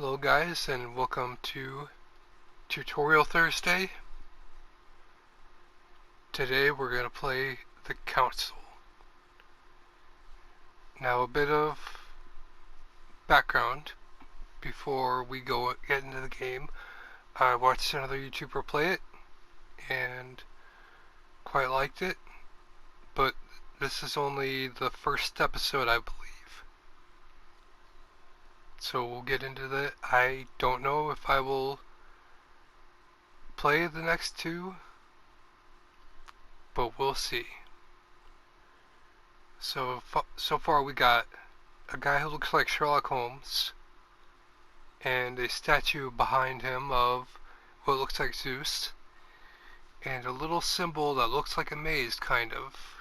Hello guys, and welcome to Tutorial Thursday. Today we're going to play the Council. Now a bit of background before we get into the game. I watched another YouTuber play it and quite liked it, but this is only the first episode, I believe. So we'll get into that. I don't know if I will play the next two, but we'll see. So far we got a guy who looks like Sherlock Holmes and a statue behind him of what looks like Zeus and a little symbol that looks like a maze, kind of.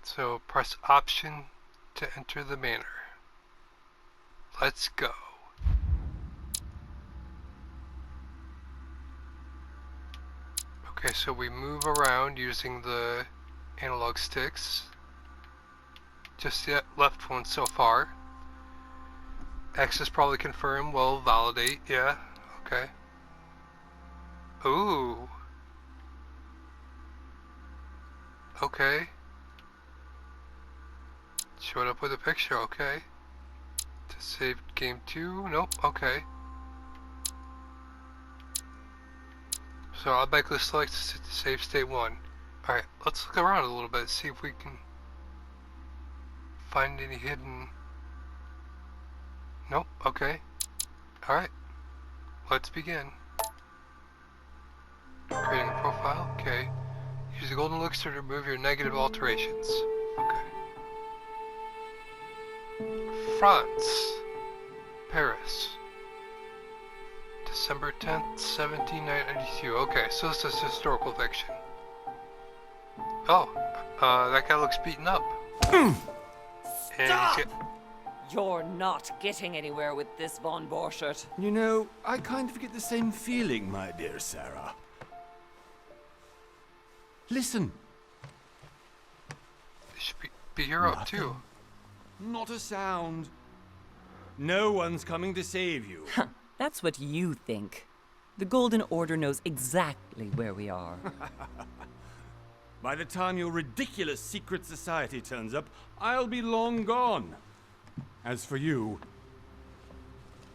So press Option to enter the manor. Let's go. Okay, so we move around using the analog sticks. Just the left one so far. X is probably confirm, well, validate, yeah, okay. Ooh. Okay. Showed up with a picture, okay. To save game 2, nope, okay. So I'll automatically select save state 1. Alright, let's look around a little bit, see if we can find any hidden... Nope, okay. Alright, let's begin. Creating a profile, okay. Use the golden elixir to remove your negative alterations. Okay. France, Paris, December 10th, 1792. Okay, so this is historical fiction. Oh, that guy looks beaten up. Stop! You're not getting anywhere with this, Von Borchert. You know, I kind of get the same feeling, my dear Sarah. Listen. They should be here up too. Not a sound. No one's coming to save you. That's what you think. The Golden Order knows exactly where we are. By the time your ridiculous secret society turns up, I'll be long gone. As for you,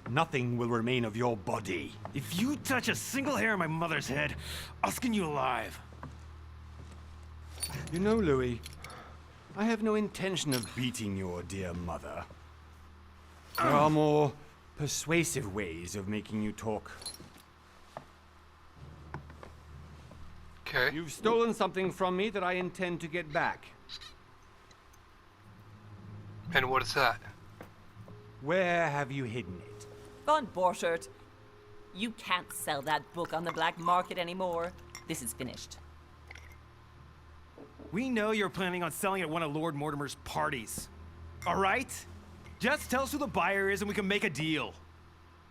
nothing will remain of your body. If you touch a single hair on my mother's head, I'll skin you alive. You know, Louis, I have no intention of beating your dear mother. There are more persuasive ways of making you talk. Okay. You've stolen something from me that I intend to get back. And what is that? Where have you hidden it? Von Borchert, you can't sell that book on the black market anymore. This is finished. We know you're planning on selling at one of Lord Mortimer's parties. All right? Just tell us who the buyer is and we can make a deal.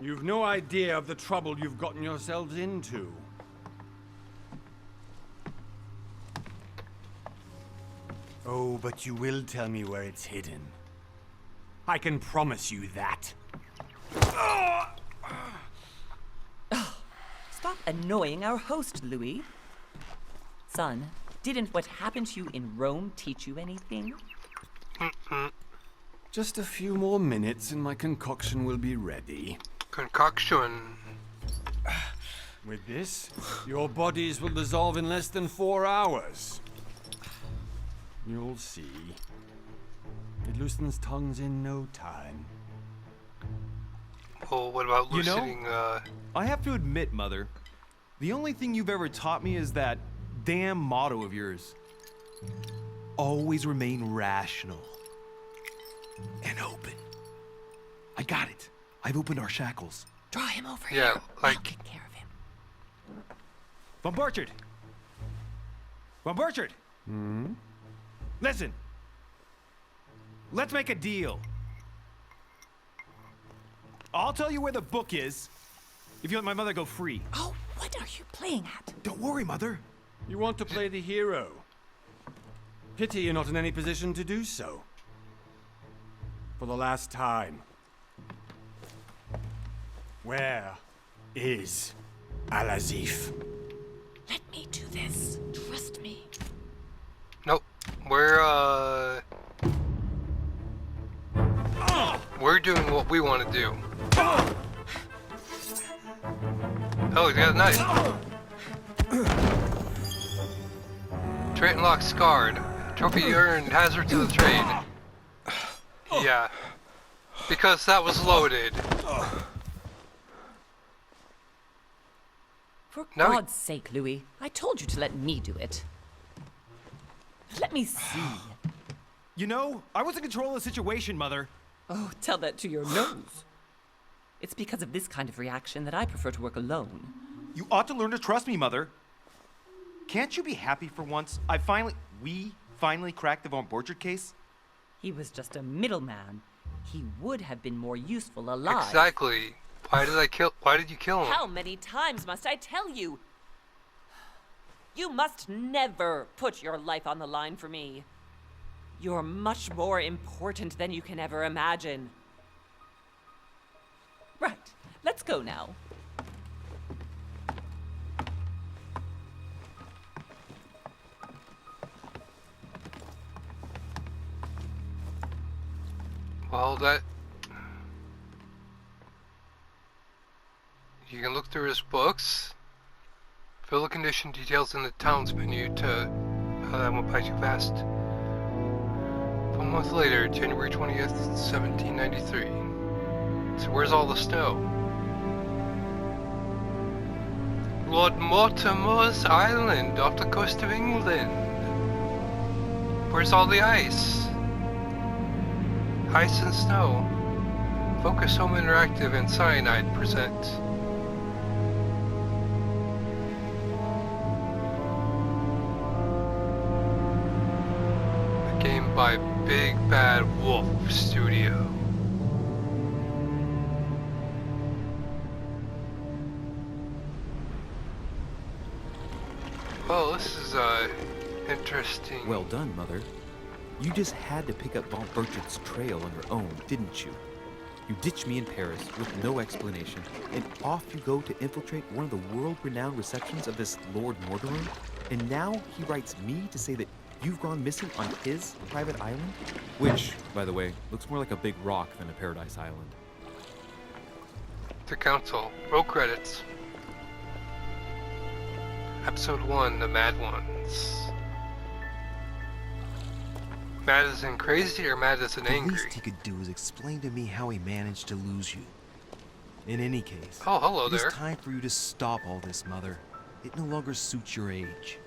You've no idea of the trouble you've gotten yourselves into. Oh, but you will tell me where it's hidden. I can promise you that. Stop annoying our host, Louis. Son, didn't what happened to you in Rome teach you anything? Just a few more minutes and my concoction will be ready. Concoction. With this, your bodies will dissolve in less than 4 hours. You'll see. It loosens tongues in no time. Well, what about You know, loosening, I have to admit, Mother, the only thing you've ever taught me is that damn motto of yours. Always remain rational. And open. I got it. I've opened our shackles. Draw him over Yeah, here. like- I'll take care of him. Von Borchert! Von Borchert! Listen. Let's make a deal. I'll tell you where the book is if you let my mother go free. Oh, what are you playing at? Don't worry, Mother. You want to play the hero. Pity you're not in any position to do so. For the last time, Where is Al-Azif? Let me do this. Trust me. Nope. We're doing what we want to do. Oh, he's got a knife. Trait unlocked scarred. Trophy earned. Hazard to the trade. Yeah. Because that was loaded. For No. God's sake, Louis, I told you to let me do it. Let me see. You know, I was in control of the situation, Mother. Oh, tell that to your nose. It's because of this kind of reaction that I prefer to work alone. You ought to learn to trust me, Mother. Can't you be happy for once? We finally cracked the Von Borchert case? He was just a middleman. He would have been more useful alive. Exactly. Why did you kill him? How many times must I tell you? You must never put your life on the line for me. You're much more important than you can ever imagine. Right, let's go now. Well, you can look through his books. Fill the condition details in the towns menu to... Oh, that went by too fast. 1 month later, January 20th, 1793. So where's all the snow? Lord Mortimer's Island, off the coast of England. Where's all the ice? Ice and Snow. Focus Home Interactive and Cyanide present. A game by Big Bad Wolf Studio. Well, this is interesting. Well done, Mother. You just had to pick up Von Borchert's trail on your own, didn't you? You ditched me in Paris with no explanation, and off you go to infiltrate one of the world-renowned receptions of this Lord Mortimer? And now he writes me to say that you've gone missing on his private island? Which, by the way, looks more like a big rock than a paradise island. The Council. Roll credits. Episode 1, The Mad Ones. Mad as in crazy or mad as in The angry? least he could do is explain to me how he managed to lose you. In any case, Oh, hello it is there. time for you to stop all this, Mother. It no longer suits your age.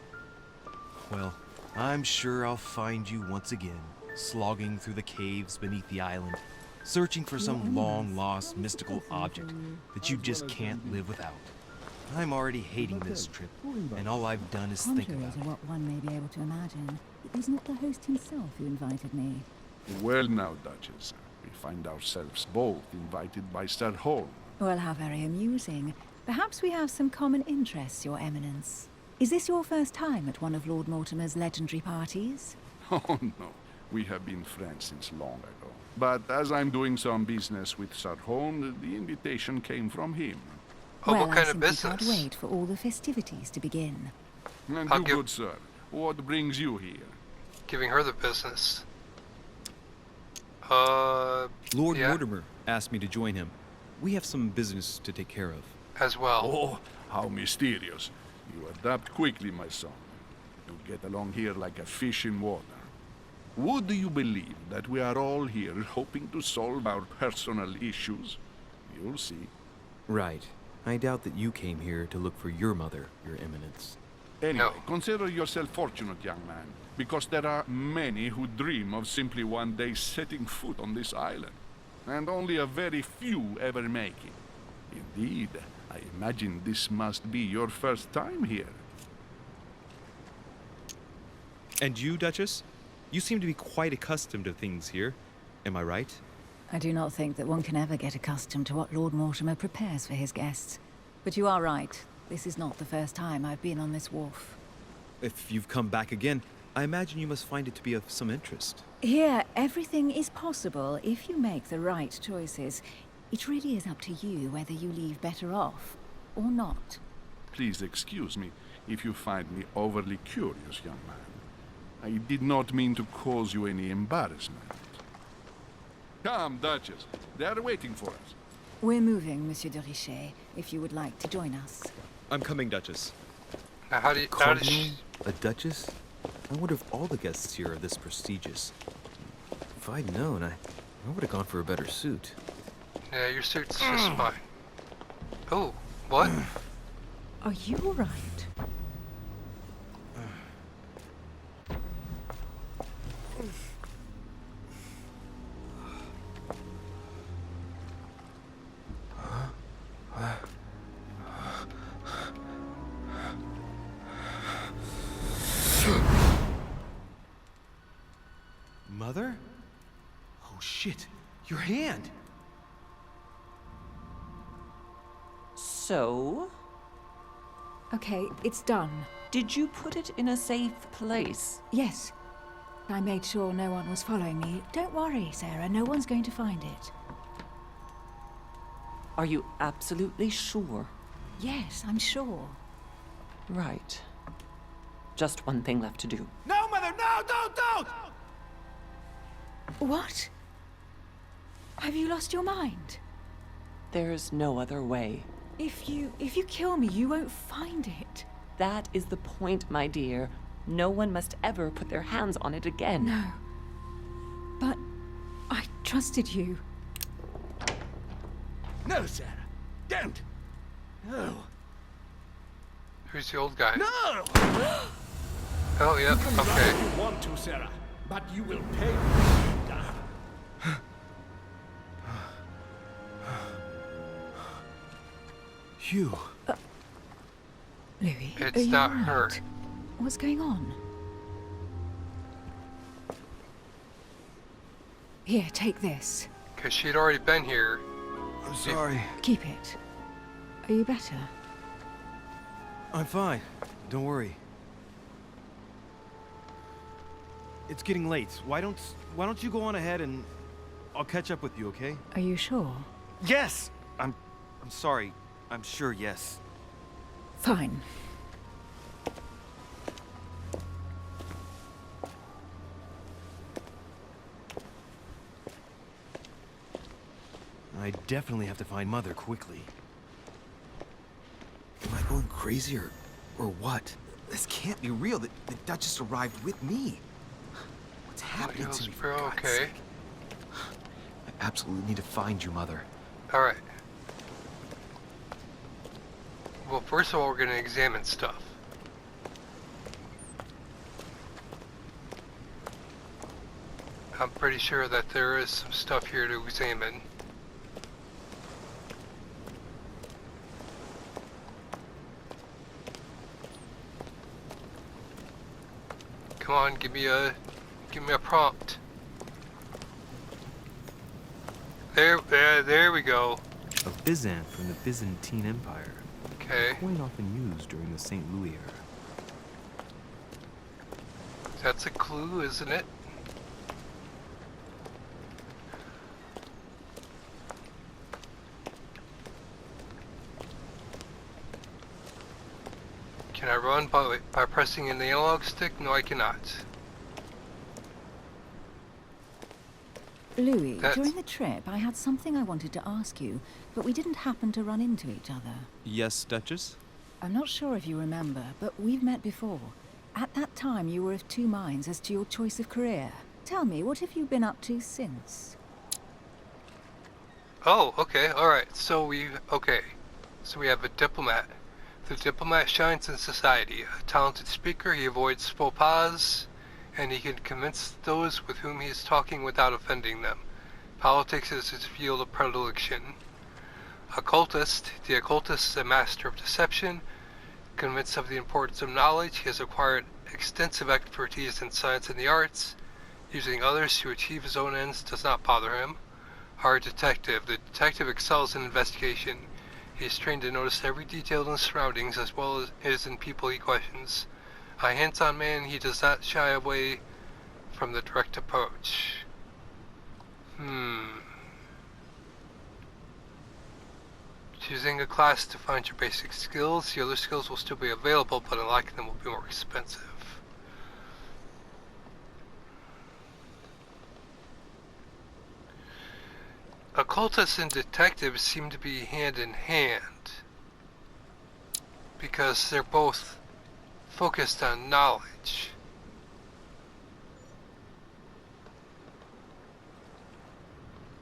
Well, I'm sure I'll find you once again, slogging through the caves beneath the island, searching for some long-lost mystical object that you just can't live without. I'm already hating this trip, and all I've done is think about Contrary to it. what one may be able to imagine, it was not the host himself who invited me. Well now, Duchess, we find ourselves both invited by Sir Holm. Well, how very amusing. Perhaps we have some common interests, Your Eminence. Is this your first time at one of Lord Mortimer's legendary parties? Oh no, we have been friends since long ago. But as I'm doing some business with Sir Holm, the invitation came from him. Oh, well, what kind I of simply can't business? wait for all the festivities to begin. And I'll you, give- good sir, what brings you here? Giving her the business. Lord Yeah. Mortimer asked me to join him. We have some business to take care of. As well. Oh, how mysterious. You adapt quickly, my son. You get along here like a fish in water. Would you believe that we are all here hoping to solve our personal issues? You'll see. Right. I doubt that you came here to look for your mother, Your Eminence. Anyway, No. consider yourself fortunate, young man, because there are many who dream of simply one day setting foot on this island, and only a very few ever make it. Indeed, I imagine this must be your first time here. And you, Duchess? You seem to be quite accustomed to things here. Am I right? I do not think that one can ever get accustomed to what Lord Mortimer prepares for his guests. But you are right. This is not the first time I've been on this wharf. If you've come back again, I imagine you must find it to be of some interest. Here, everything is possible if you make the right choices. It really is up to you whether you leave better off or not. Please excuse me if you find me overly curious, young man. I did not mean to cause you any embarrassment. Come, Duchess. They are waiting for us. We're moving, Monsieur de Richet, if you would like to join us. I'm coming, Duchess. Now, how does Cardinal? she... A Duchess? I wonder if all the guests here are this prestigious. If I'd known, I would have gone for a better suit. Yeah, your suit's just fine. Oh, what? Are you all right? Mother? Oh shit, your hand! So, Okay, it's done. did you put it in a safe place? Yes. I made sure no one was following me. Don't worry, Sarah, no one's going to find it. Are you absolutely sure? Yes, I'm sure. Right. Just one thing left to do. No, Mother, no, don't! What? Have you lost your mind? There's no other way. If you kill me, you won't find it. That is the point, my dear. No one must ever put their hands on it again. No. But I trusted you. No, Sarah, don't! No. Who's the old guy? No! Oh, yeah, okay. You want to, Sarah, but you will pay. Hugh. Louis, It's are you not all her. right? What's going on? Here, take this. Because she'd already been here. I'm sorry. Keep it. Are you better? I'm fine. Don't worry. It's getting late. Why don't you go on ahead and I'll catch up with you, okay? Are you sure? Yes! I'm sorry. I'm sure, yes. Fine. I definitely have to find Mother quickly. Am I going crazy or what? This can't be real. The Duchess arrived with me. What's happening to me, for Bro, God's okay. sake? I absolutely need to find you, Mother. Alright. Well, first of all, we're going to examine stuff. I'm pretty sure that there is some stuff here to examine. Come on, give me a prompt. There we go. A Byzant from the Byzantine Empire. Okay. A coin often used during the St. Louis era. That's a clue, isn't it? Can I run by pressing in the analog stick? No, I cannot. Louis, That's- during the trip, I had something I wanted to ask you, but we didn't happen to run into each other. Yes, Duchess? I'm not sure if you remember, but we've met before. At that time, you were of two minds as to your choice of career. Tell me, what have you been up to since? Oh, okay, alright. So we have a diplomat. The diplomat shines in society. A talented speaker, he avoids faux pas, and he can convince those with whom he is talking without offending them. Politics is his field of predilection. Occultist. The occultist is a master of deception. Convinced of the importance of knowledge, he has acquired extensive expertise in science and the arts. Using others to achieve his own ends does not bother him. Our detective. The detective excels in investigation. He is trained to notice every detail in his surroundings as well as in people he questions. A hands-on man, he does not shy away from the direct approach. Choosing a class defines your basic skills. The other skills will still be available, but unlocking them will be more expensive. Occultists and detectives seem to be hand in hand because they're both focused on knowledge.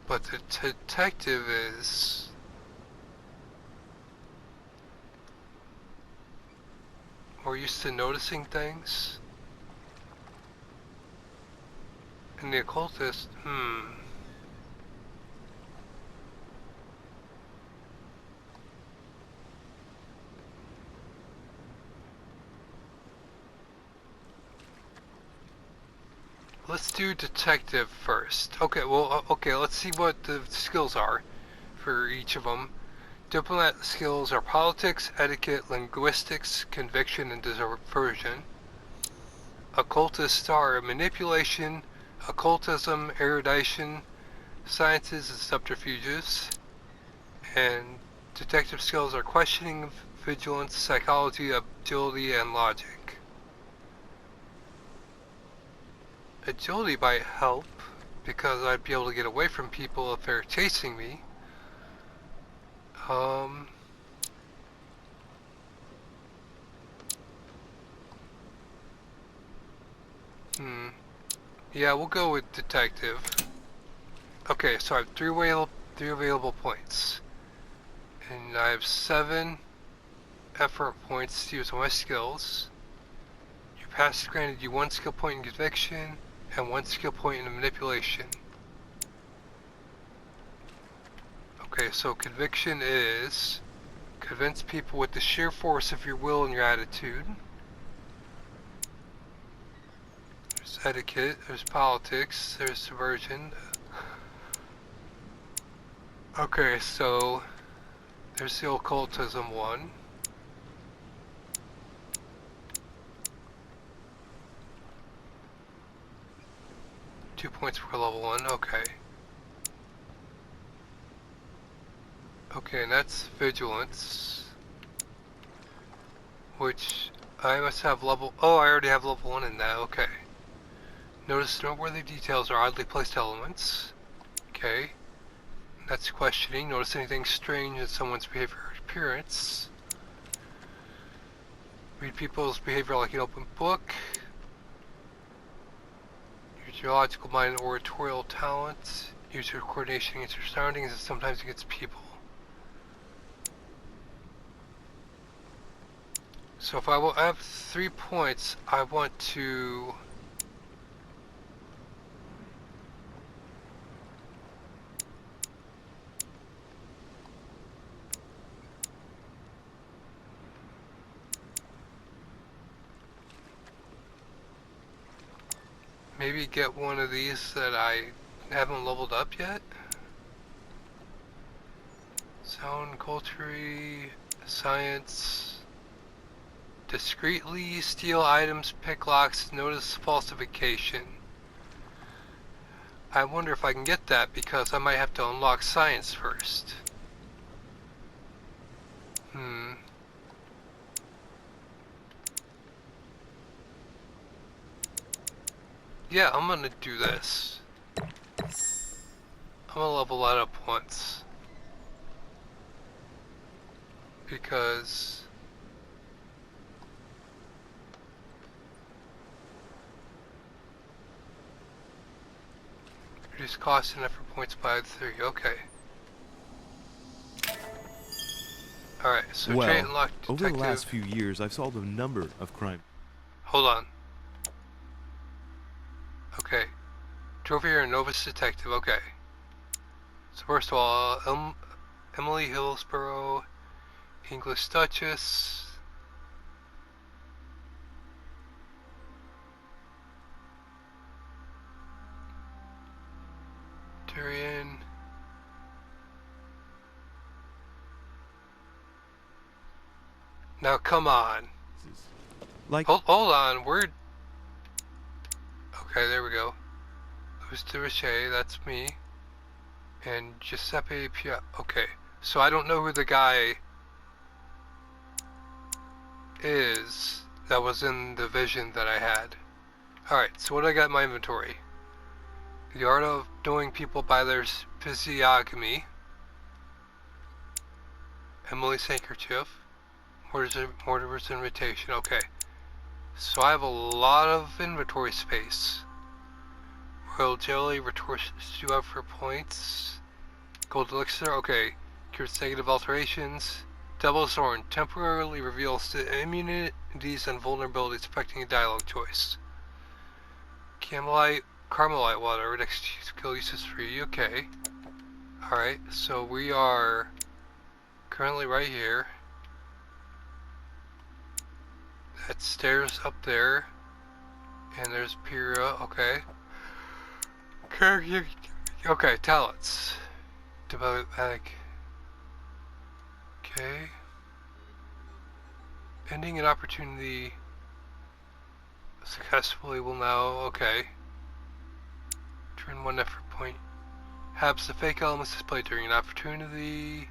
But the detective is more used to noticing things. And the occultist, Let's do detective first. Okay, well, let's see what the skills are for each of them. Diplomat skills are politics, etiquette, linguistics, conviction, and diversion. Occultists are manipulation, occultism, erudition, sciences, and subterfuges. And detective skills are questioning, vigilance, psychology, agility, and logic. Agility might help, because I'd be able to get away from people if they're chasing me. Yeah, we'll go with detective. Okay, so I have three available points. And I have 7 effort points to use on my skills. Your past granted you 1 skill point in conviction, and 1 skill point in manipulation. Okay, so conviction is convince people with the sheer force of your will and your attitude. There's etiquette, there's politics, there's subversion. Okay, so there's the occultism one. Two points per level 1, okay. Okay, and that's vigilance. Which I must have level... Oh, I already have level 1 in that, okay. Notice noteworthy details are oddly placed elements. Okay. That's questioning. Notice anything strange in someone's behavior or appearance. Read people's behavior like an open book. Use your logical mind and oratorial talent. Use your coordination against your surroundings and sometimes against people. So if I have 3 points, I want to... maybe get one of these that I haven't leveled up yet. Sound, culture, science. Discreetly steal items, pick locks, notice falsification. I wonder if I can get that because I might have to unlock science first. Yeah, I'm gonna do this. I'm gonna level that up once. Because... reduce cost and effort points by 3, okay. Alright, so well, trait unlocked detective. over the last few years, I've solved a number of crimes. Hold on. Okay. Drove here, novice detective, okay. So first of all, Emily Hillsborough, English Duchess. Tyrion. Now come on. Like, Hold on, we're... Okay, there we go. Louis Durocher, that's me. And Giuseppe Pia... Okay, So I don't know who the guy is that was in the vision that I had. Alright, so what do I got in my inventory? The art of knowing people by their physiognomy. Emily's handkerchief. Mortimer's invitation. Okay. So I have a lot of inventory space. Royal jelly, retorts you up for points. Gold elixir, okay. Cures negative alterations. Devil's Horn temporarily reveals the immunities and vulnerabilities affecting a dialogue choice. Carmelite water, next skill uses free, okay. Alright, so we are currently right here. That stairs up there. And there's Pyrrha, okay. Okay, talents. Diplomatic. Okay. Ending an opportunity successfully will now, okay. Turn 1 effort point. Habs the fake elements displayed during an opportunity.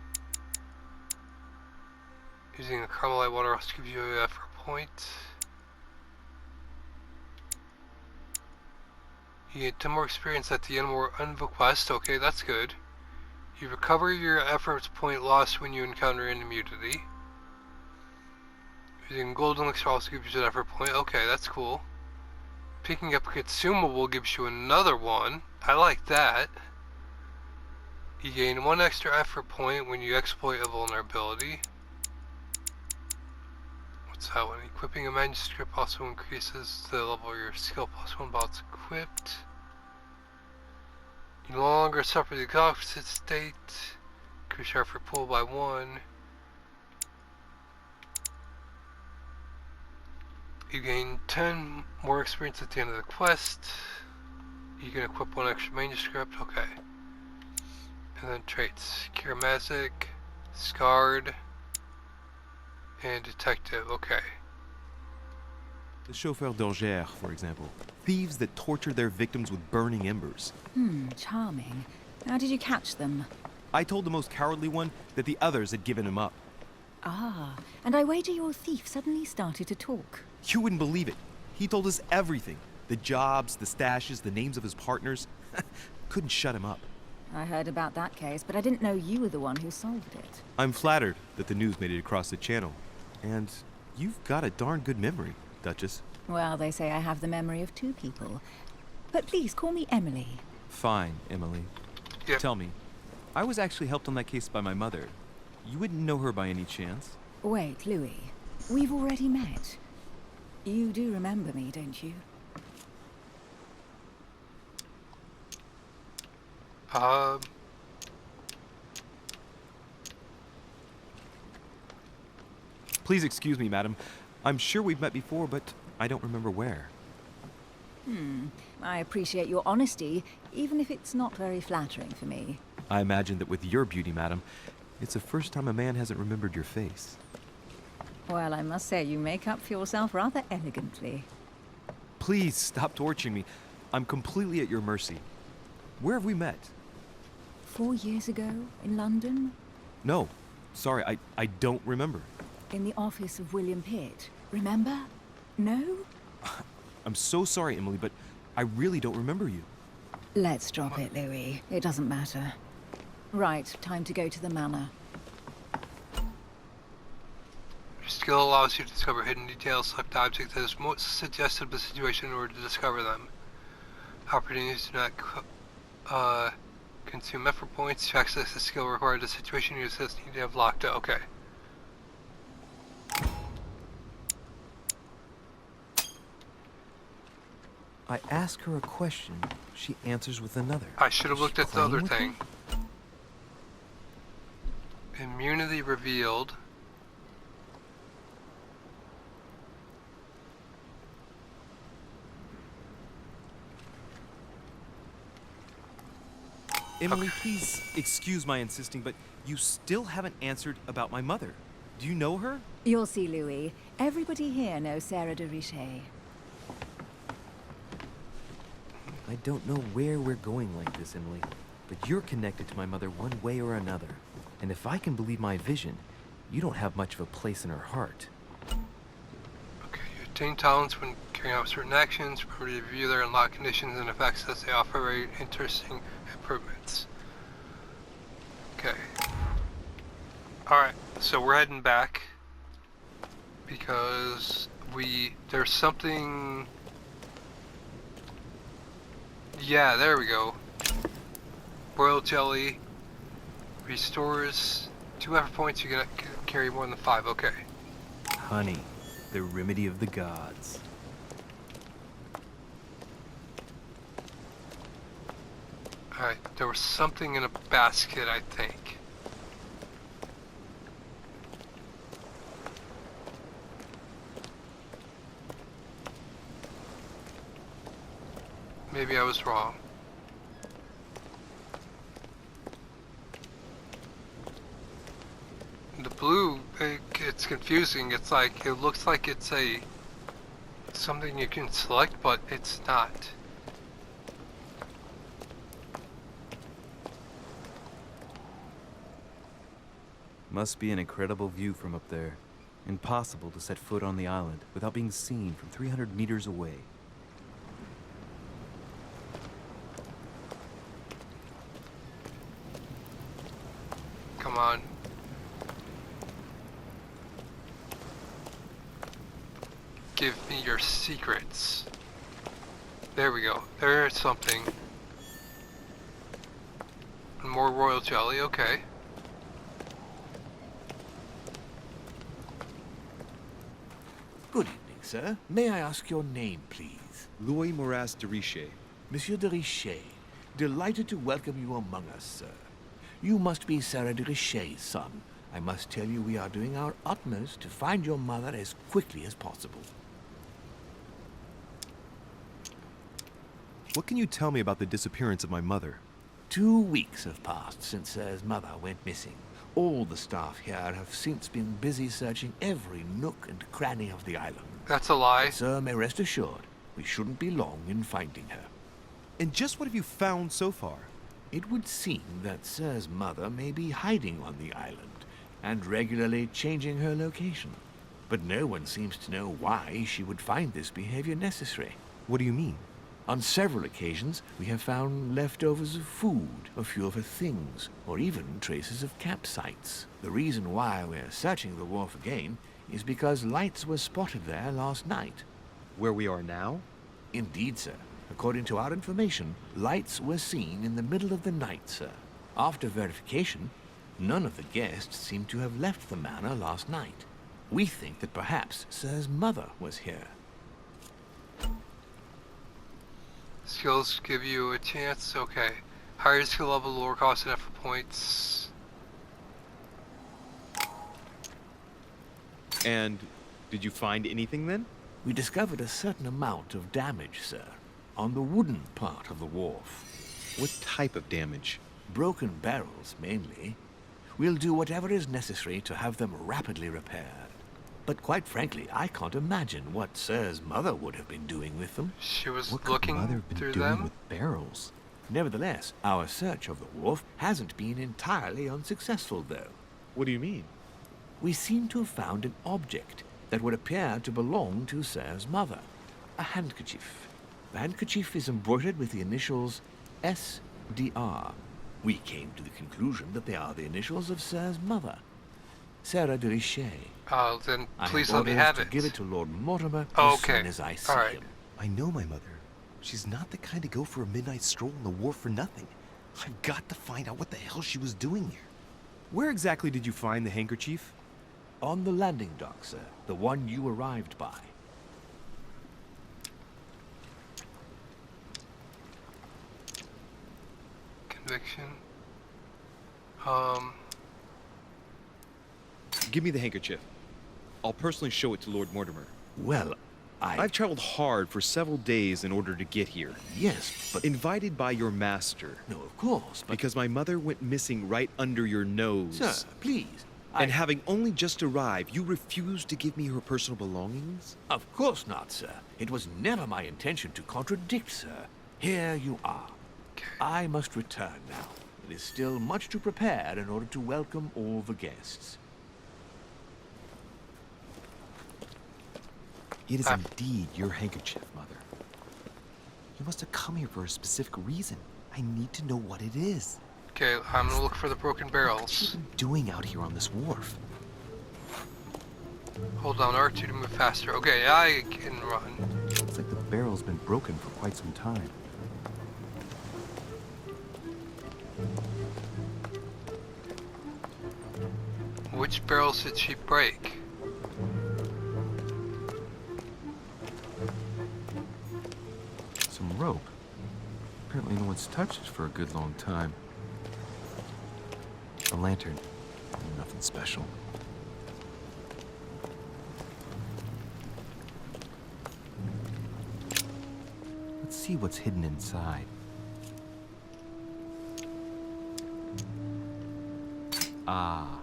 Using the Carmelite water also gives you an effort point. You get 10 more experience at the end of a quest. Okay, that's good. You recover your efforts point lost when you encounter an immunity. Using golden elixir also gives you an effort point. Okay, that's cool. Picking up a consumable gives you another one. I like that. You gain 1 extra effort point when you exploit a vulnerability. What's that one? Equipping a manuscript also increases the level of your skill plus 1 while it's equipped. You no longer suffer the opposite state. Increase your effort pool by 1. You gain 10 more experience at the end of the quest. You can equip 1 extra manuscript, okay. And then traits. Charismatic, Scarred, and Detective, okay. The chauffeur d'Angers, for example. Thieves that torture their victims with burning embers. Charming. How did you catch them? I told the most cowardly one that the others had given him up. Ah, and I wager your thief suddenly started to talk. You wouldn't believe it. He told us everything. The jobs, the stashes, the names of his partners. Couldn't shut him up. I heard about that case, but I didn't know you were the one who solved it. I'm flattered that the news made it across the channel. And you've got a darn good memory, Duchess. Well, they say I have the memory of 2 people. But please call me Emily. Fine, Emily. Yep. Tell me, I was actually helped on that case by my mother. You wouldn't know her by any chance? Wait, Louis. We've already met. You do remember me, don't you? Please excuse me, madam. I'm sure we've met before, but I don't remember where. I appreciate your honesty, even if it's not very flattering for me. I imagine that with your beauty, madam, it's the first time a man hasn't remembered your face. Well, I must say you make up for yourself rather elegantly. Please stop torturing me. I'm completely at your mercy. Where have we met? 4 years ago, in London? No. Sorry, I don't remember. In the office of William Pitt. Remember? No? I'm so sorry, Emily, but I really don't remember you. Let's drop it, Louis. It doesn't matter. Right, time to go to the manor. Your skill allows you to discover hidden details, select objects that is most suggestive of the situation in order to discover them. Opportunities do not consume effort points. To access the skill required the situation you assist need to have locked up. Okay. I ask her a question, she answers with another. I should have looked at the playing other with thing. Immunity revealed. Emily, please excuse my insisting, but you still haven't answered about my mother. Do you know her? You'll see, Louis. Everybody here knows Sarah de Richet. I don't know where we're going like this, Emily, but you're connected to my mother one way or another. And if I can believe my vision, you don't have much of a place in her heart. Okay, you attain talents when carrying out certain actions. Remember to review their unlocked conditions and effects as they offer very interesting improvements. Okay. Alright, so we're heading back because there's something. Yeah, there we go. Royal Jelly restores 2 effort points. You can carry more than 5. Okay. Honey, the remedy of the gods. Alright, there was something in a basket, I think. Maybe I was wrong. The blue, it's confusing. It's like, it looks like it's something you can select, but it's not. Must be an incredible view from up there. Impossible to set foot on the island without being seen from 300 meters away. Come on. Give me your secrets. There we go. There's something. More royal jelly, okay. Good evening, sir. May I ask your name, please? Louis Moras de Richer. Monsieur de Richer. Delighted to welcome you among us, sir. You must be Sarah de Richer's son. I must tell you we are doing our utmost to find your mother as quickly as possible. What can you tell me about the disappearance of my mother? 2 weeks have passed since Sir's mother went missing. All the staff here have since been busy searching every nook and cranny of the island. That's a lie. But, sir, may rest assured, we shouldn't be long in finding her. And just what have you found so far? It would seem that Sir's mother may be hiding on the island and regularly changing her location. But no one seems to know why she would find this behavior necessary. What do you mean? On several occasions, we have found leftovers of food, a few of her things, or even traces of campsites. The reason why we're searching the wharf again is because lights were spotted there last night. Where we are now? Indeed, sir. According to our information, lights were seen in the middle of the night, sir. After verification, none of the guests seem to have left the manor last night. We think that perhaps Sir's mother was here. Skills give you a chance. Okay. Higher skill level, lower cost and effort points. And did you find anything then? We discovered a certain amount of damage, sir, on the wooden part of the wharf. What type of damage? Broken barrels, mainly. We'll do whatever is necessary to have them rapidly repaired. But quite frankly, I can't imagine what Sir's mother would have been doing with them. She was What could looking Mother have been through doing them. with barrels? Nevertheless, our search of the wharf hasn't been entirely unsuccessful, though. What do you mean? We seem to have found an object that would appear to belong to Sir's mother. A handkerchief. The handkerchief is embroidered with the initials SDR. We came to the conclusion that they are the initials of Sir's mother, Sarah de Richer. Then I please have let me orders have to it. give it to Lord Mortimer Okay. as soon as I see Alright. him. I know my mother. She's not the kind to go for a midnight stroll on the wharf for nothing. I've got to find out what the hell she was doing here. Where exactly did you find the handkerchief? On the landing dock, sir. The one you arrived by. Conviction. Give me the handkerchief. I'll personally show it to Lord Mortimer. Well, I've traveled hard for several days in order to get here. Yes, but... Invited by your master. No, of course, but... Because my mother went missing right under your nose. Sir, please. And having only just arrived, you refused to give me her personal belongings? Of course not, sir. It was never my intention to contradict, sir. Here you are. I must return now. It is still much to prepare in order to welcome all the guests. It is indeed your handkerchief, Mother. You must have come here for a specific reason. I need to know what it is. Okay, I'm gonna look for the broken What have barrels. you been doing out here on this wharf? Hold down R2 to move faster. Okay, I can run. Looks like the barrel's been broken for quite some time. Which barrels did she break? Some rope. Apparently no one's touched it for a good long time. A lantern. Nothing special. Let's see what's hidden inside. Ah,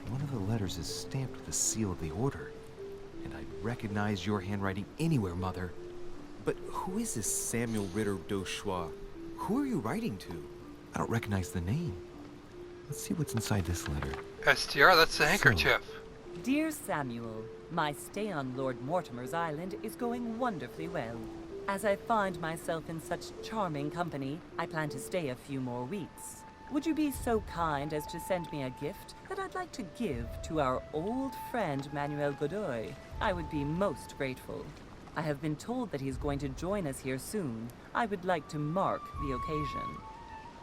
one of the letters is stamped with the seal of the Order. And I'd recognize your handwriting anywhere, Mother. But who is this Samuel Ritter d'Auchois? Who are you writing to? I don't recognize the name. Let's see what's inside this letter. STR, that's the handkerchief. Dear Samuel, my stay on Lord Mortimer's island is going wonderfully well. As I find myself in such charming company, I plan to stay a few more weeks. Would you be so kind as to send me a gift that I'd like to give to our old friend Manuel Godoy? I would be most grateful. I have been told that he's going to join us here soon. I would like to mark the occasion.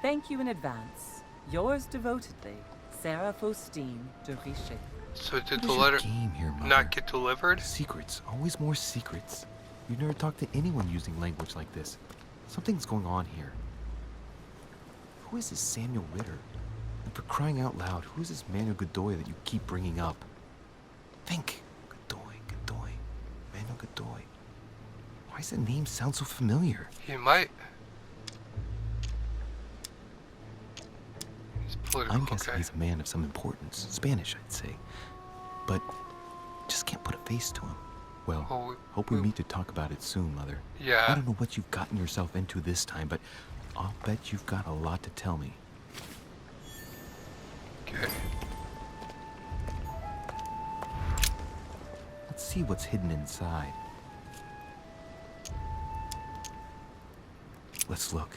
Thank you in advance. Yours devotedly, Sarah Faustine de Richet. So did What the is your letter game here, Mother? not get delivered? Secrets, always more secrets. You've never talked to anyone using language like this. Something's going on here. Who is this Samuel Ritter? And for crying out loud, who is this Manuel Godoy that you keep bringing up? Think. Godoy. Manuel Godoy. Why does the name sound so familiar? He might. He's political, I'm guessing okay. he's a man of some importance. Spanish, I'd say. But just can't put a face to him. Well, Well, hope we meet to talk about it soon, Mother. Yeah. I don't know what you've gotten yourself into this time, but I'll bet you've got a lot to tell me. Okay. Let's see what's hidden inside. Let's look.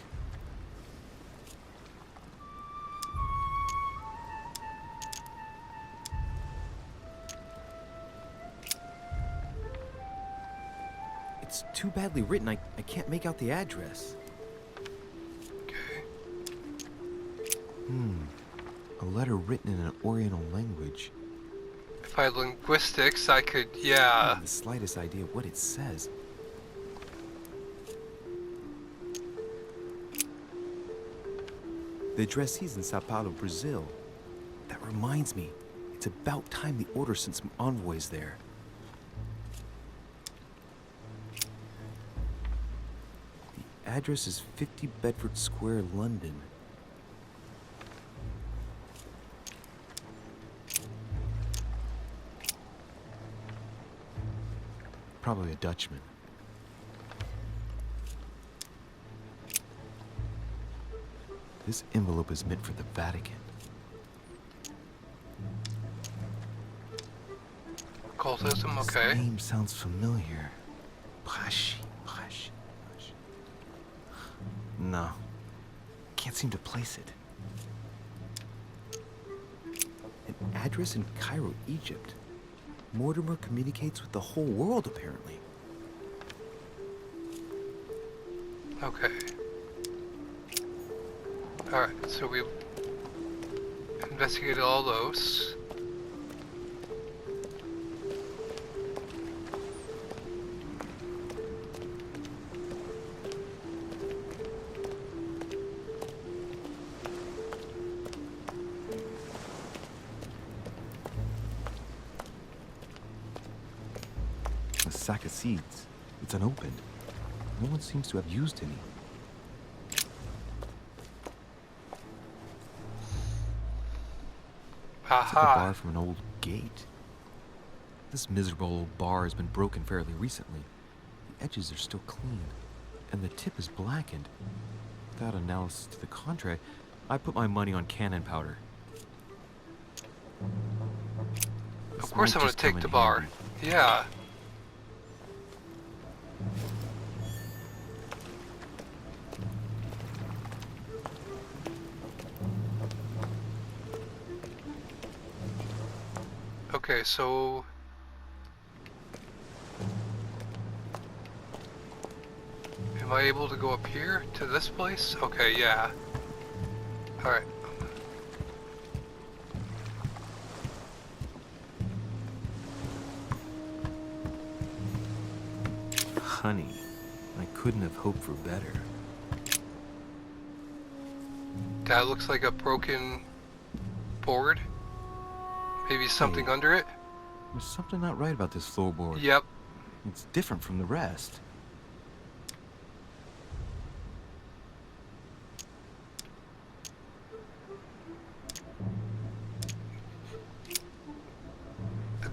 It's too badly written, I can't make out the address. Okay. A letter written in an Oriental language. If I had linguistics, I could, I yeah. don't have the slightest idea what it says. The addressee's in Sao Paulo, Brazil. That reminds me, it's about time the Order sent some envoys there. The address is 50 Bedford Square, London. Probably a Dutchman. This envelope is meant for the Vatican. Occultism, This okay. name sounds familiar. Brashi. No. Can't seem to place it. An address in Cairo, Egypt. Mortimer communicates with the whole world, apparently. Okay. Alright, so we investigated all those. A sack of seeds. It's unopened. No one seems to have used any. It's like a Aha. bar from an old gate. This miserable old bar has been broken fairly recently. The edges are still clean, and the tip is blackened. Without analysis to the contrary, I put my money on cannon powder. Of course I'm gonna take the bar. Yeah. Okay, so... Am I able to go up here to this place? Okay, yeah. Alright. Honey, I couldn't have hoped for better. That looks like a broken board. Maybe something Hey. under it? There's something not right about this floorboard. Yep. It's different from the rest.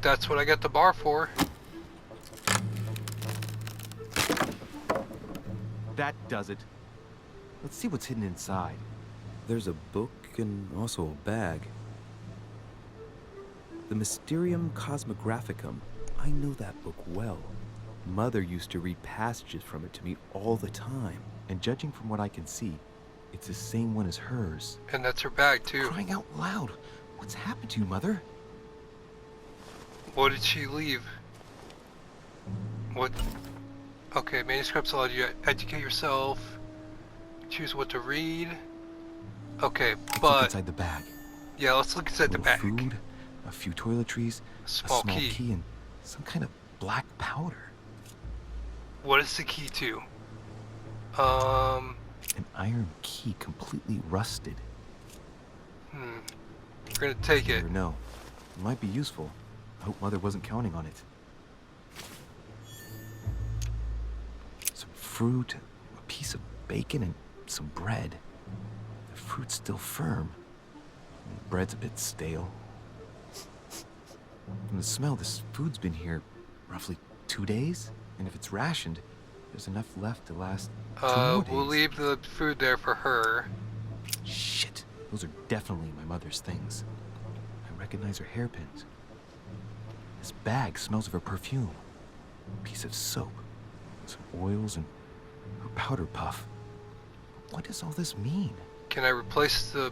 That's what I got the bar for. That does it. Let's see what's hidden inside. There's a book and also a bag. The Mysterium Cosmographicum. I know that book well. Mother used to read passages from it to me all the time. And judging from what I can see, it's the same one as hers. And that's her bag too. Crying out loud! What's happened to you, Mother? What did she leave? What? Okay, manuscripts allow you to educate yourself. Choose what to read. Okay, Let's look but... inside the bag. Yeah, let's look inside the Little bag. food, a few toiletries, Small a small key. key, and some kind of black powder. What is the key to? An iron key completely rusted. We're gonna take You it. never know. It might be useful. I hope Mother wasn't counting on it. Some fruit, a piece of bacon, and some bread. The fruit's still firm. The bread's a bit stale. From the smell, this food's been here roughly 2 days. And if it's rationed, there's enough left to last 2 more days. We'll leave the food there for her. Shit, those are definitely my mother's things. I recognize her hairpins. This bag smells of her perfume. A piece of soap, some oils, and her powder puff. What does all this mean? Can I replace the...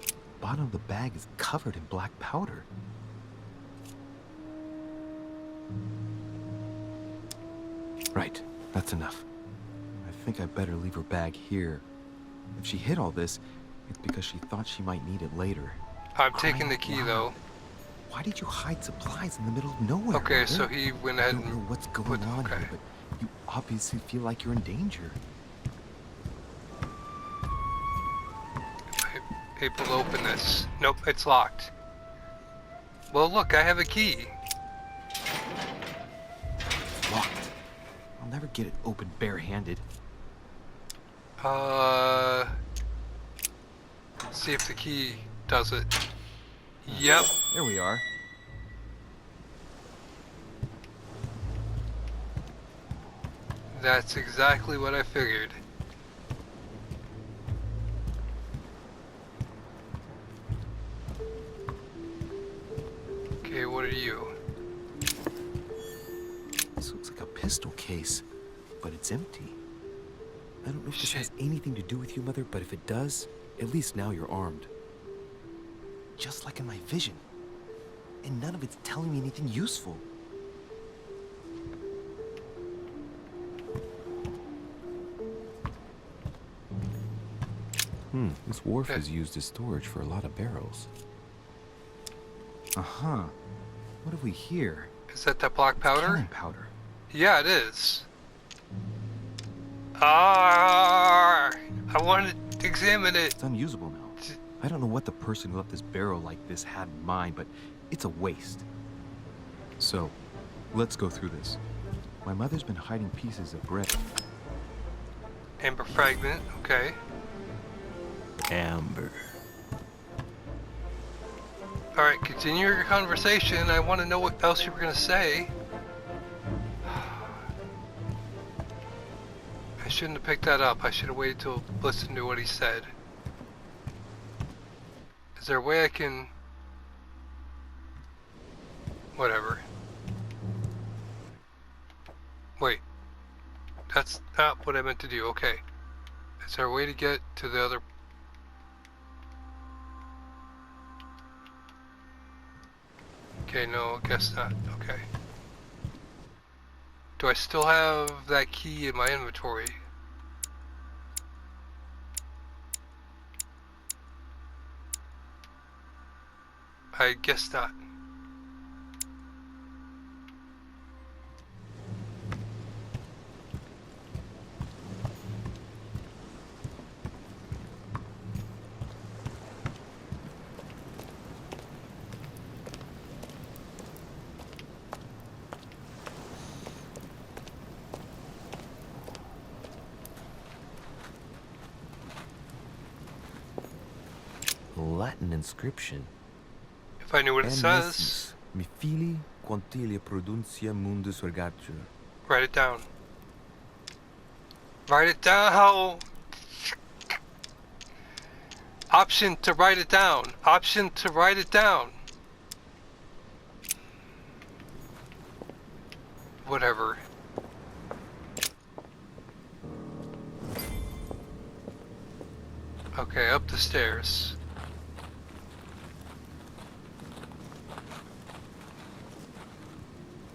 The bottom of the bag is covered in black powder. Right, that's enough. I think I better leave her bag here. If she hid all this, it's because she thought she might need it later. I'm Crying taking the out key loud. though. Why did you hide supplies in the middle of nowhere? Okay, Mother? so he went I ahead don't know and... what's going put- on okay. here, but you obviously feel like you're in danger. Able to open this. Nope, it's locked. Well, look, I have a key. It's locked. I'll never get it open barehanded. Let's see if the key does it. Yep. There we are. That's exactly what I figured. Okay, what are you? This looks like a pistol case, but it's empty. I don't know if this Shit. has anything to do with you, Mother, but if it does, at least now you're armed. Just like in my vision. And none of it's telling me anything useful. This wharf is used as storage for a lot of barrels. Uh-huh. What have we here? Is that black powder? Cannon powder. Yeah, it is. I wanted to examine it. It's unusable now. I don't know what the person who left this barrel like this had in mind, but it's a waste. So, let's go through this. My mother's been hiding pieces of bread. Amber fragment, okay. Amber. Alright, continue your conversation. I want to know what else you were going to say. I shouldn't have picked that up. I should have waited to listen to what he said. Is there a way I can... Whatever. Wait. That's not what I meant to do. Okay. Is there a way to get to the other... Okay, no, I guess not. Okay. Do I still have that key in my inventory? I guess not. Latin inscription. If I knew what it says. Mi fili quantilia produncia mundus ergatur. Write it down. Write it down! Option to write it down. Option to write it down. Whatever. Okay, up the stairs.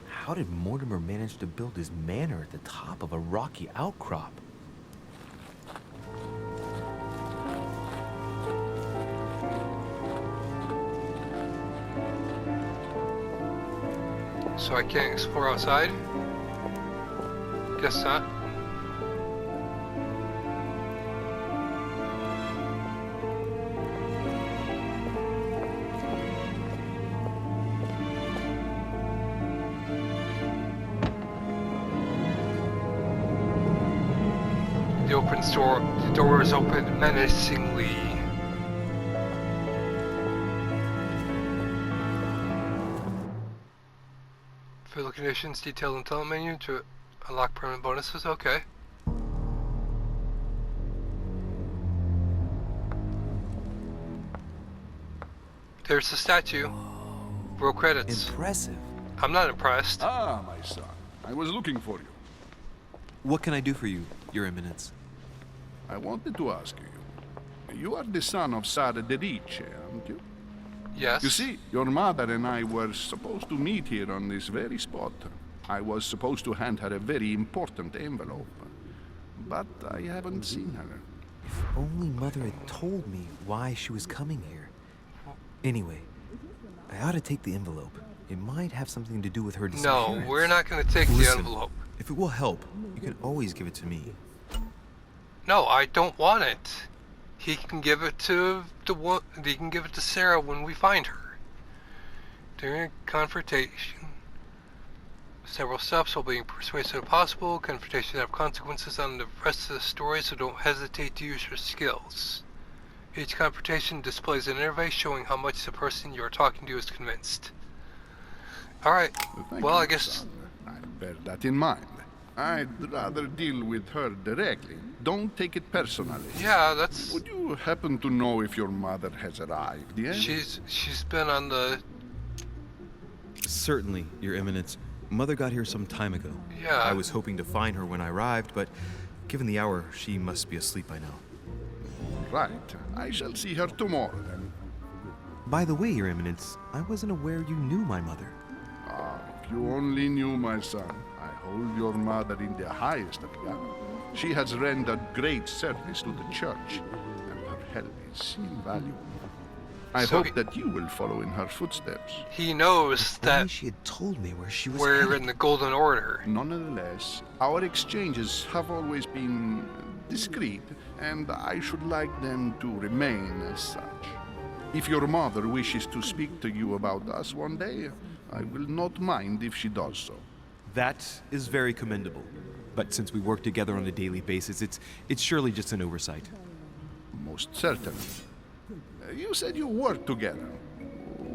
How did Mortimer manage to build his manor at the top of a rocky outcrop? So I can't explore outside? Guess not. The door is open menacingly. Fill conditions, detailed and talent menu to unlock permanent bonuses. Okay. There's the statue. Roll credits. Impressive. I'm not impressed. Ah, my son. I was looking for you. What can I do for you, Your Eminence? I wanted to ask you. You are the son of Sara de Riche, aren't you? Yes. You see, your mother and I were supposed to meet here on this very spot. I was supposed to hand her a very important envelope. But I haven't seen her. If only Mother had told me why she was coming here. Anyway, I ought to take the envelope. It might have something to do with her disappearance. No, we're not going to take the Listen, envelope. If it will help, you can always give it to me. No, I don't want it. He can give it to the one. He can give it to Sarah when we find her. During a confrontation, several steps while being persuasive if possible. Confrontations have consequences on the rest of the story, so don't hesitate to use your skills. Each confrontation displays an interface showing how much the person you are talking to is convinced. Alright, Thank well you, I guess... son. I'll bear that in mind. I'd rather deal with her directly. Don't take it personally. Yeah, that's... Would you happen to know if your mother has arrived yet? She's been on the... Certainly, Your Eminence. Mother got here some time ago. Yeah. I was hoping to find her when I arrived, but given the hour, she must be asleep by now. Right. I shall see her tomorrow then. By the way, Your Eminence, I wasn't aware you knew my mother. Ah, if you only knew, my son. I hold your mother in the highest regard. She has rendered great service to the church, and her help is invaluable. I So hope that you will follow in her footsteps. He knows Only that she had told me where she was we're headed. in the Golden Order. Nonetheless, our exchanges have always been discreet, and I should like them to remain as such. If your mother wishes to speak to you about us one day, I will not mind if she does so. That is very commendable. But since we work together on a daily basis, it's surely just an oversight. Most certainly. You said you work together.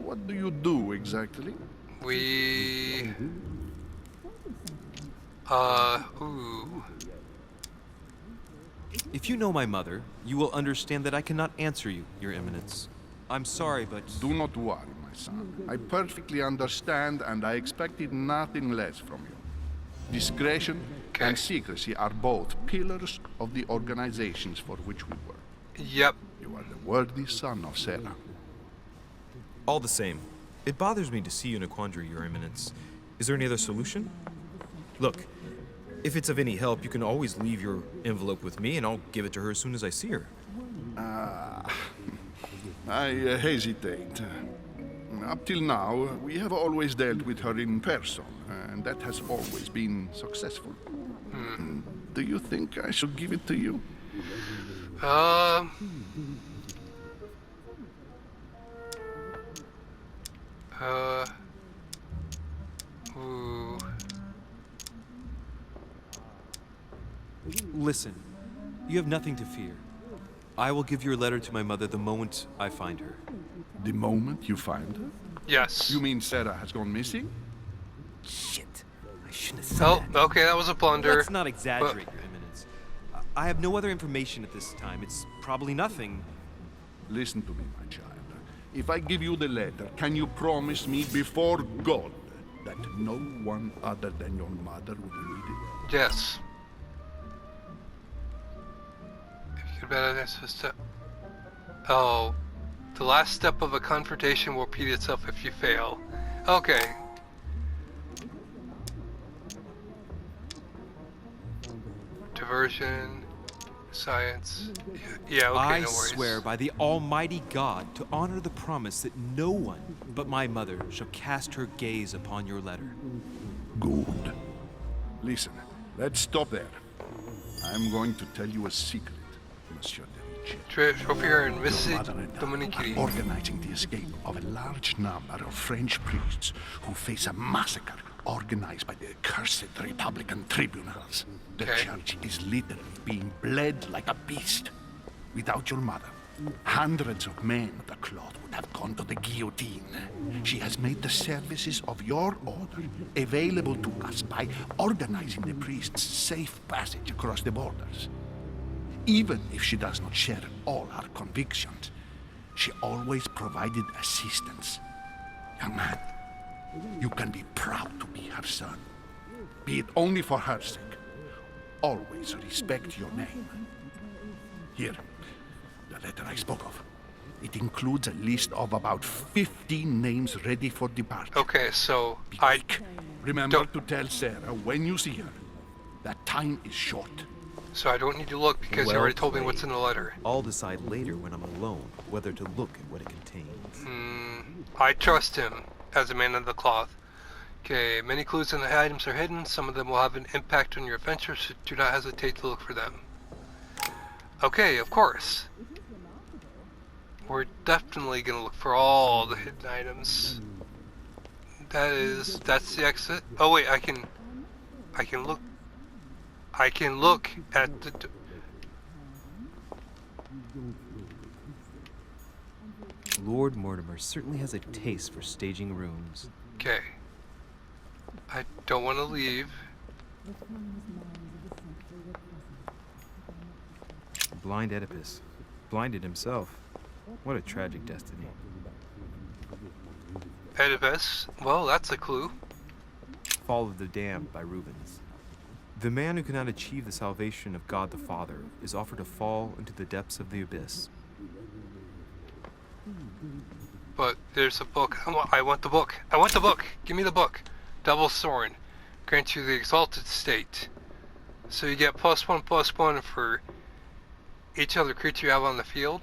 What do you do exactly? We... ooh. If you know my mother, you will understand that I cannot answer you, Your Eminence. I'm sorry, but... Do not worry, my son. I perfectly understand, and I expected nothing less from you. Discretion and secrecy are both pillars of the organizations for which we work. Yep. You are the worthy son of Sarah. All the same, it bothers me to see you in a quandary, Your Eminence. Is there any other solution? Look, if it's of any help, you can always leave your envelope with me, and I'll give it to her as soon as I see her. I hesitate. Up till now, we have always dealt with her in person, and that has always been successful. Do you think I should give it to you? Ooh. Listen, you have nothing to fear. I will give your letter to my mother the moment I find her. The moment you find her? Yes. You mean Sarah has gone missing? Shit. I shouldn't have said that. Okay, that was a blunder. Let's not exaggerate, Your Eminence. I have no other information at this time. It's probably nothing. Listen to me, my child. If I give you the letter, can you promise me before God that no one other than your mother will read it? Yes. If you could better this step. Oh. The last step of a confrontation will repeat itself if you fail. Okay. Diversion. Science. Yeah, okay, I no worries. swear by the Almighty God to honor the promise that no one but my mother shall cast her gaze upon your letter. Good. Listen, let's stop there. I'm going to tell you a secret, Monsieur de Ricci. Over here and visit Your mother and I Dominique. are organizing the escape of a large number of French priests who face a massacre organized by the accursed Republican tribunals. The church is literally being bled like a beast. Without your mother, hundreds of men of the cloth would have gone to the guillotine. She has made the services of your order available to us by organizing the priests' safe passage across the borders. Even if she does not share all our convictions, she always provided assistance. Young man, you can be proud to be her son. Be it only for her sake. Always respect your name. Here, the letter I spoke of. It includes a list of about 15 names ready for departure. Okay, so be quick. Remember to tell Sarah when you see her that time is short. So I don't need to look because you already told me what's in the letter. I'll decide later when I'm alone whether to look at what it contains. I trust him as a man of the cloth. Okay, many clues in the items are hidden. Some of them will have an impact on your adventure, so do not hesitate to look for them. Okay, of course. We're definitely gonna look for all the hidden items. That's the exit. Oh wait, I can look at the Lord Mortimer certainly has a taste for staging rooms. Okay. I don't want to leave. Blind Oedipus. Blinded himself. What a tragic destiny. Oedipus? Well, that's a clue. Fall of the Damned by Rubens. The man who cannot achieve the salvation of God the Father is offered to fall into the depths of the abyss. But there's a book. I want the book. I want the book. Give me the book. Double Thorn. Grants you the exalted state. So you get +1/+1 for each other creature you have on the field.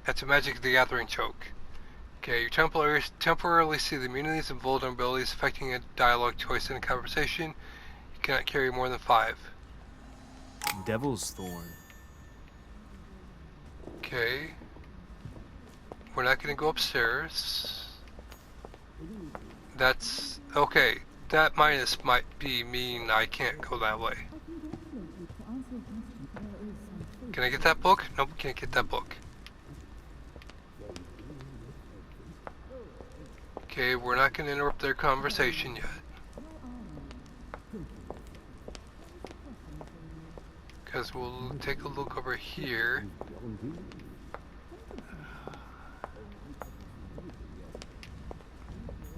That's a Magic the Gathering choke. Okay, you temporarily see the immunities and vulnerabilities affecting a dialogue choice in a conversation. You cannot carry more than 5. Devil's Thorn. Okay. We're not going to go upstairs. That's... okay. That minus might mean I can't go that way. Can I get that book? Nope, can't get that book. Okay, we're not going to interrupt their conversation yet. Because we'll take a look over here.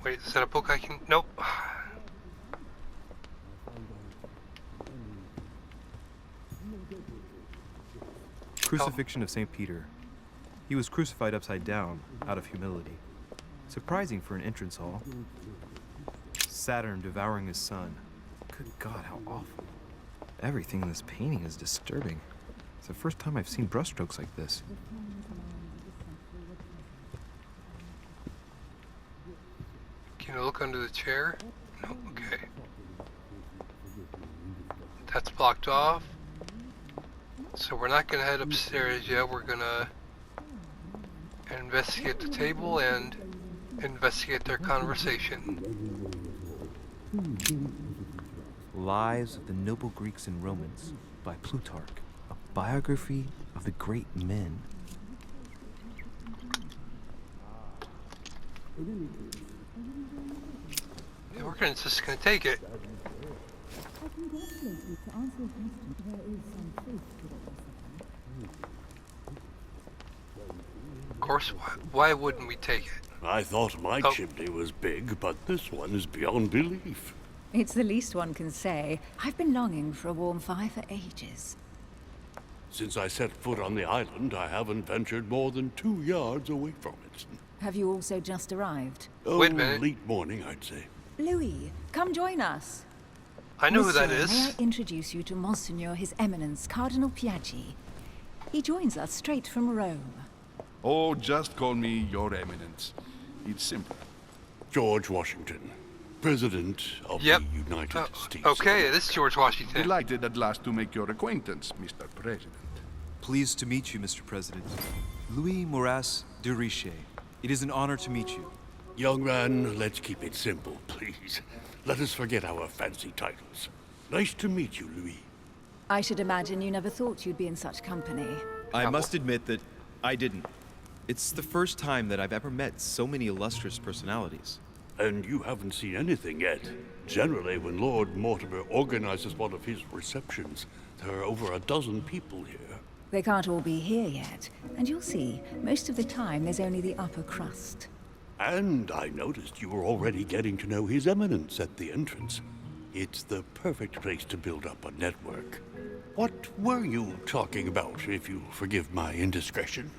Wait, is that a book I can... Nope. Crucifixion of St. Peter. He was crucified upside down, out of humility. Surprising for an entrance hall. Saturn devouring his son. Good God, how awful. Everything in this painting is disturbing. It's the first time I've seen brushstrokes like this. Can you look under the chair? No, okay. That's blocked off. So we're not gonna head upstairs yet, we're gonna investigate the table and investigate their conversation. Lives of the Noble Greeks and Romans by Plutarch, a biography of the great men. Yeah, we're just gonna take it. Of course, why wouldn't we take it? I thought my chimney was big, but this one is beyond belief. It's the least one can say. I've been longing for a warm fire for ages. Since I set foot on the island, I haven't ventured more than 2 yards away from it. Have you also just arrived? Oh, Wait a minute. late morning, I'd say. Louis, come join us. I know who that Monsieur, is. May I introduce you to Monseigneur His Eminence Cardinal Piaggi? He joins us straight from Rome. Oh, just call me Your Eminence. It's simple. George Washington, President of Yep. the United States. Okay, it is George Washington. Delighted at last to make your acquaintance, Mr. President. Pleased to meet you, Mr. President. Louis Moras de Richet. It is an honor to meet you. Young man, let's keep it simple, please. Let us forget our fancy titles. Nice to meet you, Louis. I should imagine you never thought you'd be in such company. I must admit that I didn't. It's the first time that I've ever met so many illustrious personalities. And you haven't seen anything yet. Generally, when Lord Mortimer organizes one of his receptions, there are over a dozen people here. They can't all be here yet, and you'll see, most of the time there's only the upper crust. And I noticed you were already getting to know His Eminence at the entrance. It's the perfect place to build up a network. What were you talking about, if you forgive my indiscretion?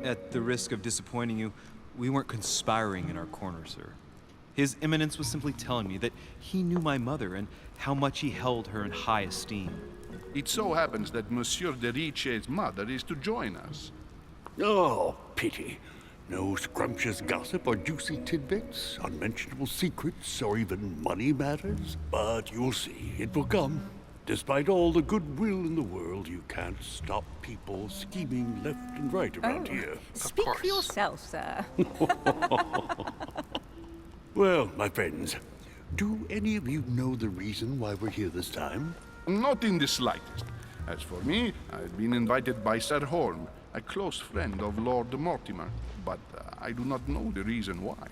At the risk of disappointing you, we weren't conspiring in our corner, sir. His Eminence was simply telling me that he knew my mother and how much he held her in high esteem. It so happens that Monsieur de Richet's mother is to join us. Oh, pity. No scrumptious gossip or juicy tidbits, unmentionable secrets, or even money matters. But you'll see, it will come. Despite all the goodwill in the world, you can't stop people scheming left and right around here. Speak for yourself, sir. Well, my friends, do any of you know the reason why we're here this time? Not in the slightest. As for me, I've been invited by Sir Horn, a close friend of Lord Mortimer, but I do not know the reason why.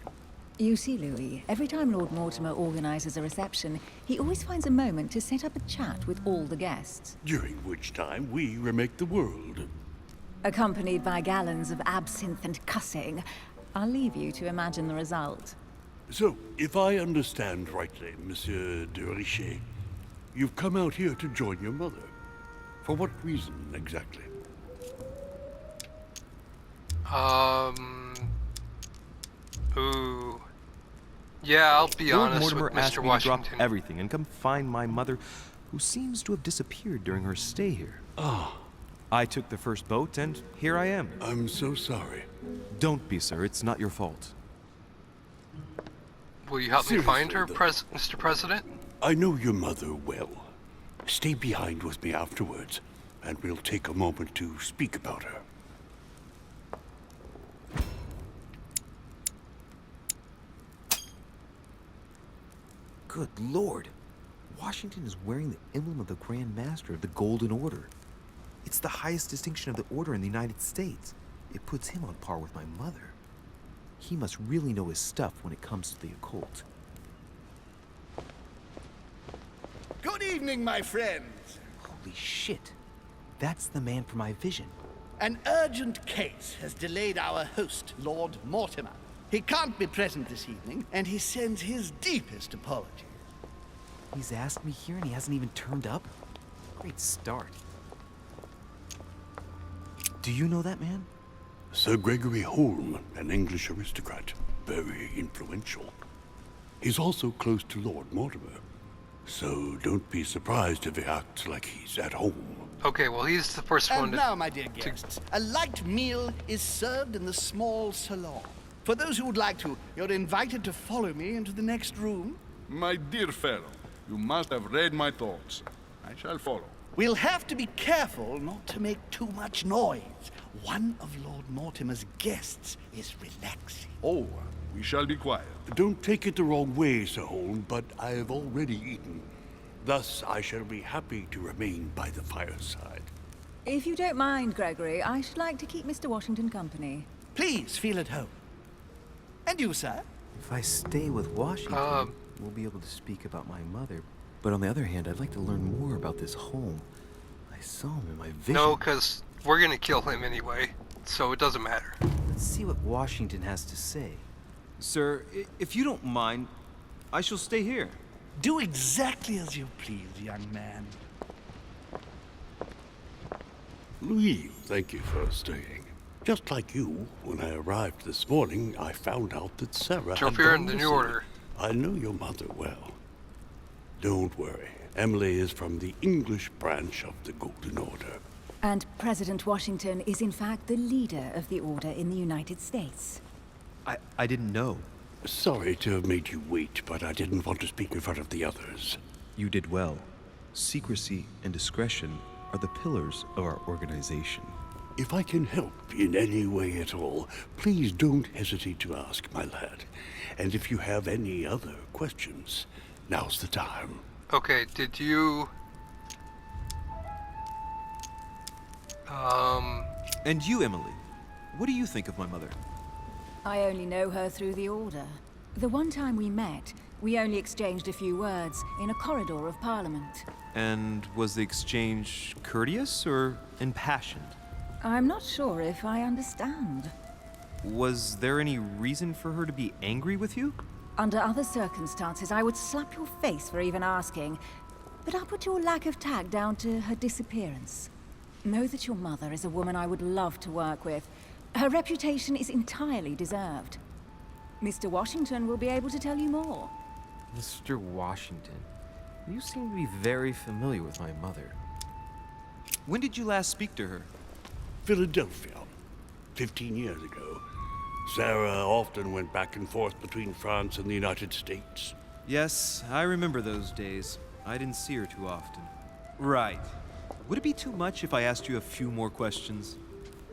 You see, Louis, every time Lord Mortimer organizes a reception, he always finds a moment to set up a chat with all the guests. During which time we remake the world. Accompanied by gallons of absinthe and cussing. I'll leave you to imagine the result. So, if I understand rightly, Monsieur de Richet, you've come out here to join your mother. For what reason, exactly? Ooh. Yeah, I'll be Lord honest Mortimer with asked Mr. me to drop Washington. everything and come find my mother, who seems to have disappeared during her stay here. Ah. I took the first boat, and here I am. I'm so sorry. Don't be, sir. It's not your fault. Will you help me find her, Seriously, Mr. President? I know your mother well. Stay behind with me afterwards, and we'll take a moment to speak about her. Good Lord. Washington is wearing the emblem of the Grand Master of the Golden Order. It's the highest distinction of the Order in the United States. It puts him on par with my mother. He must really know his stuff when it comes to the occult. evening, my friends. Holy shit. That's the man from my vision. An urgent case has delayed our host, Lord Mortimer. He can't be present this evening, and he sends his deepest apologies. He's asked me here and he hasn't even turned up? Great start. Do you know that man? Sir Gregory Holm, an English aristocrat. Very influential. He's also close to Lord Mortimer. So don't be surprised if he acts like he's at home. Okay, well, he's the first one And to... now, my dear guests, a light meal is served in the small salon. For those who would like to, you're invited to follow me into the next room. My dear fellow, you must have read my thoughts. I shall follow. We'll have to be careful not to make too much noise. One of Lord Mortimer's guests is relaxing. Oh, we shall be quiet. Don't take it the wrong way, Sir Holm, but I have already eaten. Thus, I shall be happy to remain by the fireside. If you don't mind, Gregory, I should like to keep Mr. Washington company. Please feel at home. And you, sir? If I stay with Washington, we'll be able to speak about my mother. But on the other hand, I'd like to learn more about this home. I saw him in my vision. No, because we're going to kill him anyway, so it doesn't matter. Let's see what Washington has to say. Sir, if you don't mind, I shall stay here. Do exactly as you please, young man. Louis, thank you for staying. Just like you, when I arrived this morning, I found out that Sarah Jump had here gone in the missing. New Order. I know your mother well. Don't worry. Emily is from the English branch of the Golden Order. And President Washington is in fact the leader of the Order in the United States. I didn't know. Sorry to have made you wait, but I didn't want to speak in front of the others. You did well. Secrecy and discretion are the pillars of our organization. If I can help in any way at all, please don't hesitate to ask, my lad. And if you have any other questions, now's the time. Okay, did you... And you, Emily, what do you think of my mother? I only know her through the Order. The one time we met, we only exchanged a few words in a corridor of Parliament. And was the exchange courteous or impassioned? I'm not sure if I understand. Was there any reason for her to be angry with you? Under other circumstances, I would slap your face for even asking, but I'll put your lack of tact down to her disappearance. Know that your mother is a woman I would love to work with. Her reputation is entirely deserved. Mr. Washington will be able to tell you more. Mr. Washington, you seem to be very familiar with my mother. When did you last speak to her? Philadelphia, 15 years ago. Sarah often went back and forth between France and the United States. Yes, I remember those days. I didn't see her too often. Right. Would it be too much if I asked you a few more questions?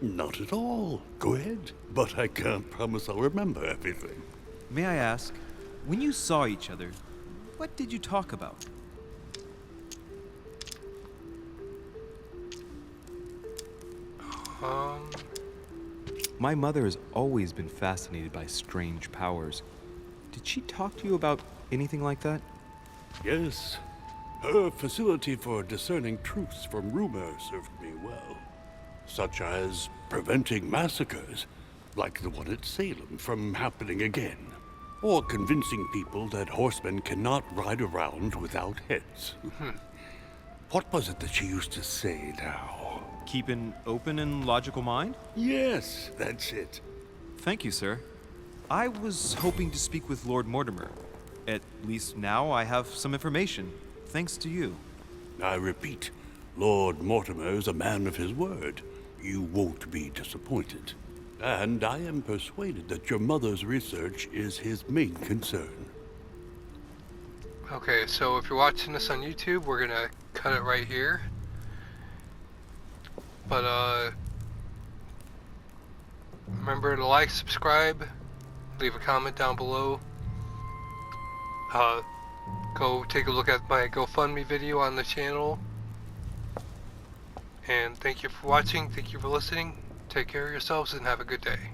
Not at all. Go ahead. But I can't promise I'll remember everything. May I ask, when you saw each other, what did you talk about? My mother has always been fascinated by strange powers. Did she talk to you about anything like that? Yes. Her facility for discerning truths from rumor served me well. Such as preventing massacres, like the one at Salem, from happening again. Or convincing people that horsemen cannot ride around without heads. What was it that she used to say now? Keep an open and logical mind? Yes, that's it. Thank you, sir. I was hoping to speak with Lord Mortimer. At least now I have some information, thanks to you. I repeat, Lord Mortimer is a man of his word. You won't be disappointed. And I am persuaded that your mother's research is his main concern. Okay, so if you're watching this on YouTube, we're gonna cut it right here. But, remember to like, subscribe, leave a comment down below. Go take a look at my GoFundMe video on the channel. And thank you for watching, thank you for listening. Take care of yourselves and have a good day.